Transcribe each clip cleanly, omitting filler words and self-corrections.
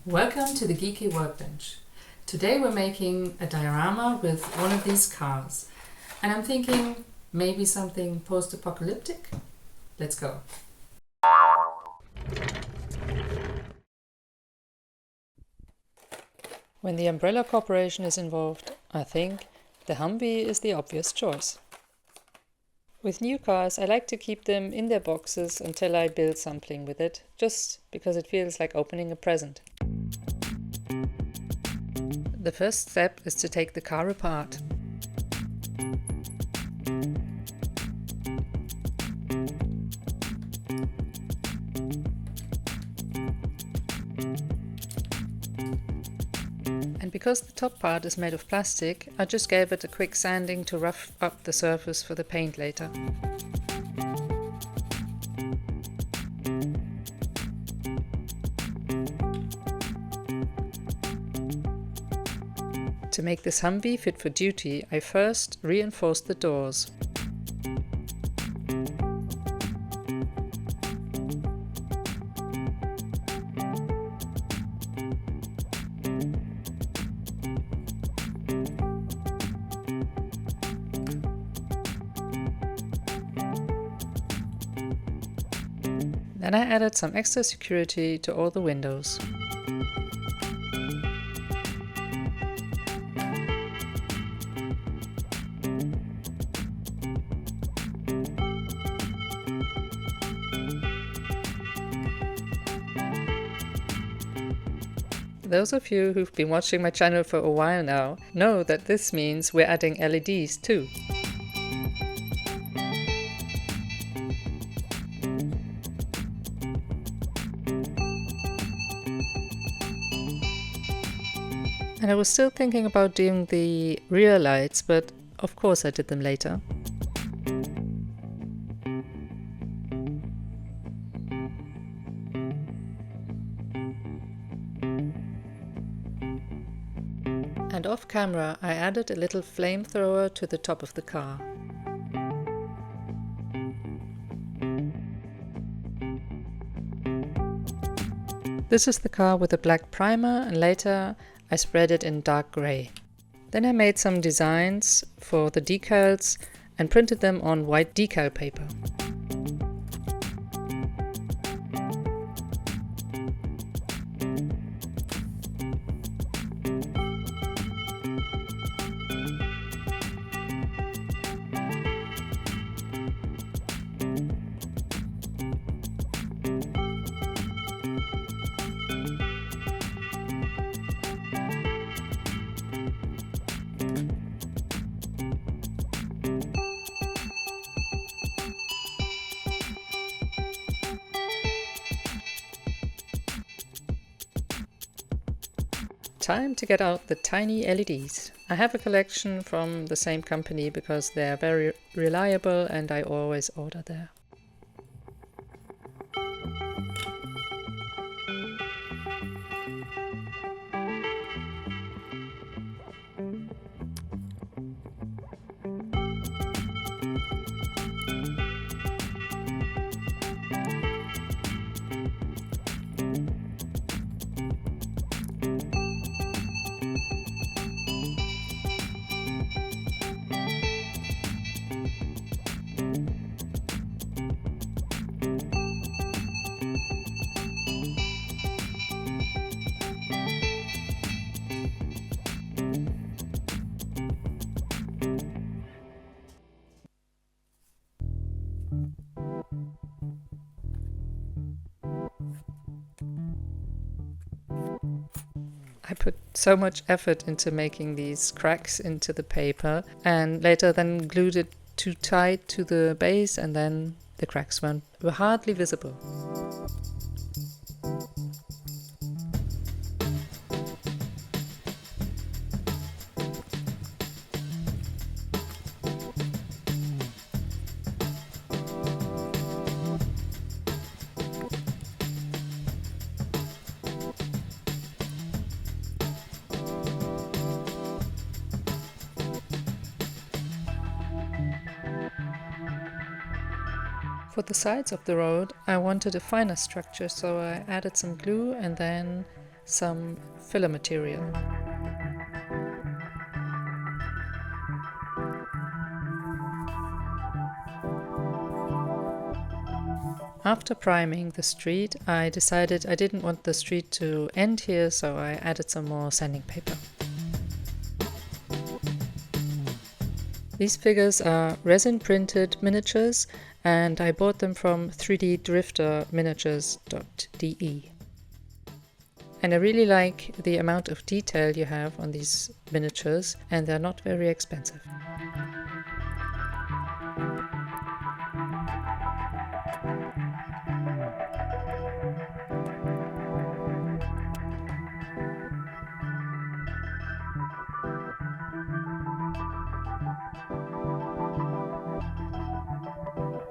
Welcome to the Geeky Workbench. Today we're making a diorama with one of these cars. And I'm thinking maybe something post-apocalyptic? Let's go. When the Umbrella Corporation is involved, I think the Humvee is the obvious choice. With new cars, I like to keep them in their boxes until I build something with it, just because it feels like opening a present. The first step is to take the car apart. And because the top part is made of plastic, I just gave it a quick sanding to rough up the surface for the paint later. To make this Humvee fit for duty, I first reinforced the doors. Then I added some extra security to all the windows. Those of you who've been watching my channel for a while now know that this means we're adding LEDs too. And I was still thinking about doing the rear lights, but of course I did them later. And off camera I added a little flamethrower to the top of the car. This is the car with a black primer, and later I spread it in dark grey. Then I made some designs for the decals and printed them on white decal paper. Time to get out the tiny LEDs. I have a collection from the same company because they are very reliable and I always order there. I put so much effort into making these cracks into the paper and later then glued it too tight to the base, and then the cracks were hardly visible. For the sides of the road I wanted a finer structure, so I added some glue and then some filler material. After priming the street, I decided I didn't want the street to end here, so I added some more sanding paper. These figures are resin printed miniatures, and I bought them from 3D Drifter miniatures.de. And I really like the amount of detail you have on these miniatures, and they're not very expensive.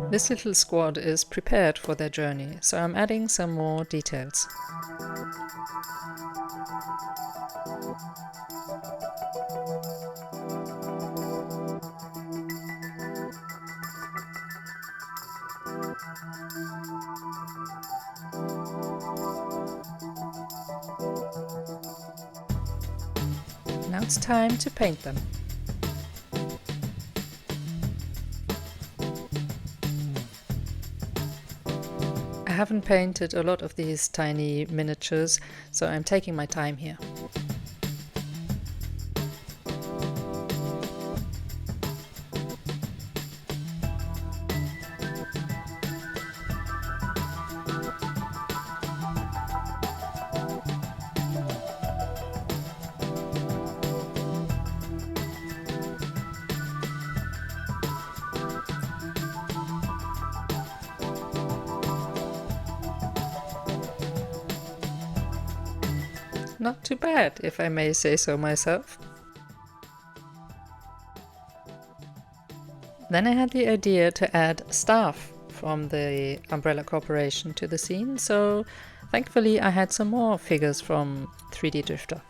This little squad is prepared for their journey, so I'm adding some more details. Now it's time to paint them. I haven't painted a lot of these tiny miniatures, so I'm taking my time here. Not too bad, if I may say so myself. Then I had the idea to add staff from the Umbrella Corporation to the scene, so thankfully I had some more figures from 3D Drifter.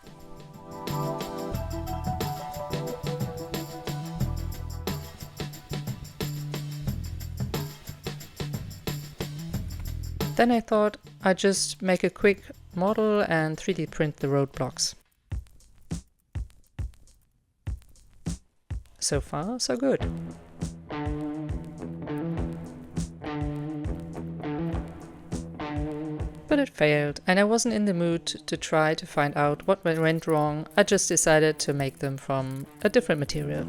Then I thought I'd just make a quick model and 3D print the roadblocks. So far, so good. But it failed, and I wasn't in the mood to try to find out what went wrong. I just decided to make them from a different material.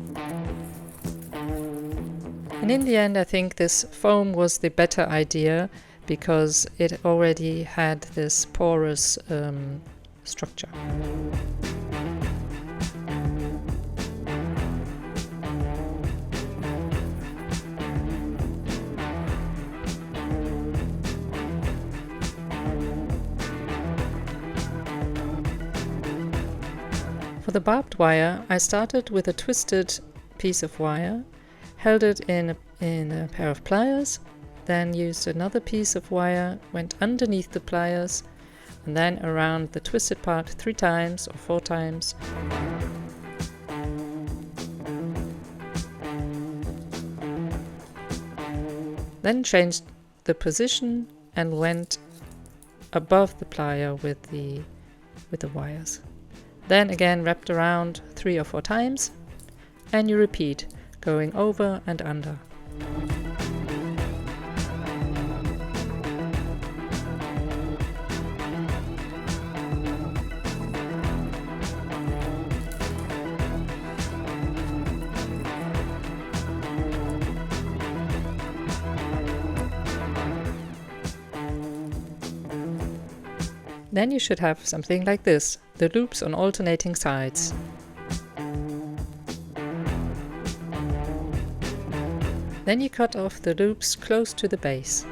And in the end, I think this foam was the better idea, because it already had this porous structure. For the barbed wire, I started with a twisted piece of wire, held it in a pair of pliers, then used another piece of wire, went underneath the pliers, and then around the twisted part 3 times or 4 times. Then changed the position and went above the plier with the wires. Then again wrapped around 3 or 4 times, and you repeat, going over and under. Then you should have something like this, the loops on alternating sides. Then you cut off the loops close to the base.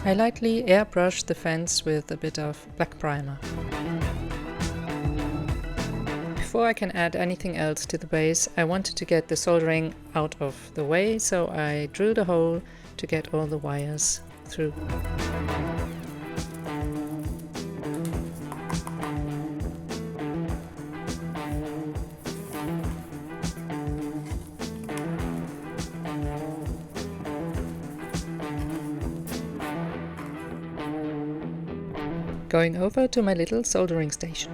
I lightly airbrushed the fence with a bit of black primer. Before I can add anything else to the base, I wanted to get the soldering out of the way, so I drilled a hole to get all the wires through. Going over to my little soldering station.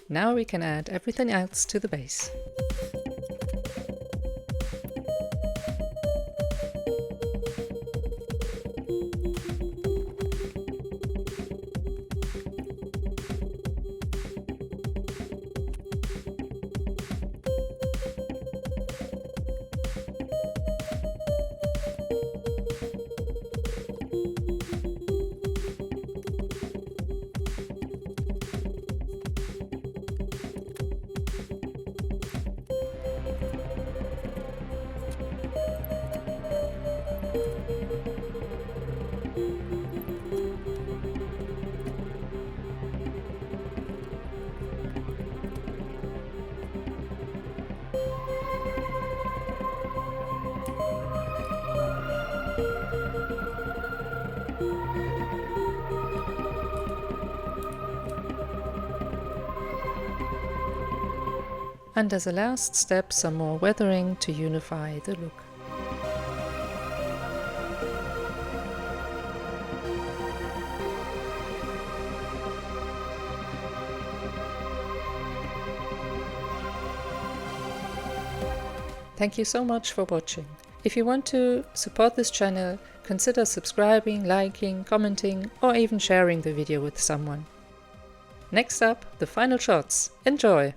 Now we can add everything else to the base. And as a last step, some more weathering to unify the look. Thank you so much for watching. If you want to support this channel, consider subscribing, liking, commenting, or even sharing the video with someone. Next up, the final shots. Enjoy!